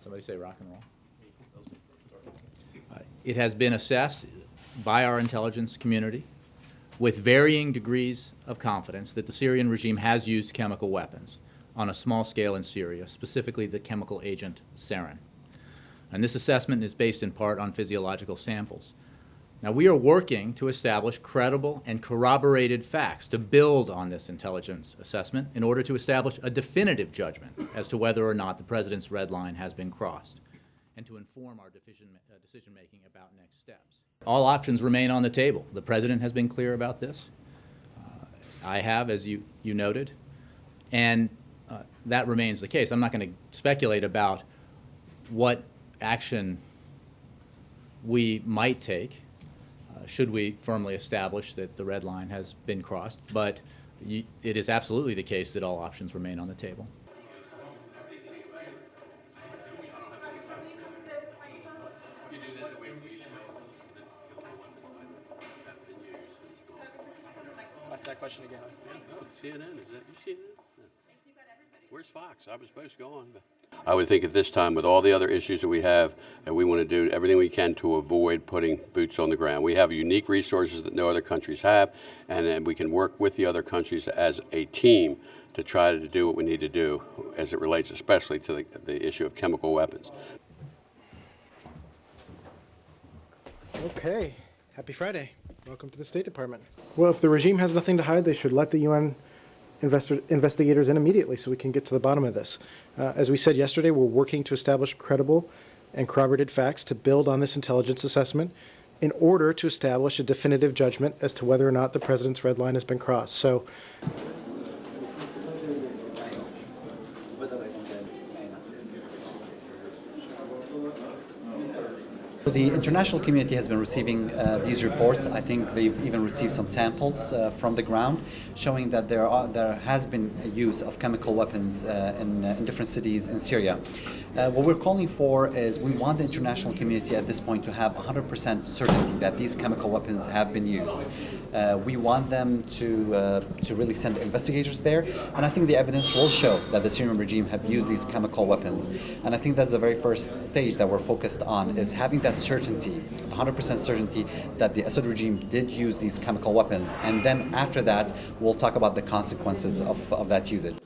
Somebody say rock and roll. It has been assessed by our intelligence community with varying degrees of confidence that the Syrian regime has used chemical weapons on a small scale in Syria, specifically the chemical agent sarin. And this assessment is based in part on physiological samples. Now, we are working to establish credible and corroborated facts to build on this intelligence assessment in order to establish a definitive judgment as to whether or not the President's red line has been crossed, and to inform our decision-making about next steps. All options remain on the table. The President has been clear about this. I have, as you noted, and that remains the case. I'm not going to speculate about what action we might take should we firmly establish that the red line has been crossed, but it is absolutely the case that all options remain on the table. Ask that question again. CNN, is that you CNN? Where's Fox? I was supposed to go on. But I would think at this time, with all the other issues that we have, and we want to do everything we can to avoid putting boots on the ground. We have unique resources that no other countries have, and then we can work with the other countries as a team to try to do what we need to do as it relates especially to the issue of chemical weapons. Okay. Happy Friday. Welcome to the State Department. Well, if the regime has nothing to hide, they should let the UN investigators in immediately so we can get to the bottom of this. As we said yesterday, we're working to establish credible and corroborated facts to build on this intelligence assessment in order to establish a definitive judgment as to whether or not the President's red line has been crossed. So, the international community has been receiving these reports. I think they've even received some samples from the ground showing that there has been a use of chemical weapons in different cities in Syria. What we're calling for is we want the international community at this point to have 100% certainty that these chemical weapons have been used. We want them to really send investigators there, and I think the evidence will show that the Syrian regime have used these chemical weapons. And I think that's the very first stage that we're focused on, is having that certainty, 100% certainty that the Assad regime did use these chemical weapons. And then after that, we'll talk about the consequences of that usage.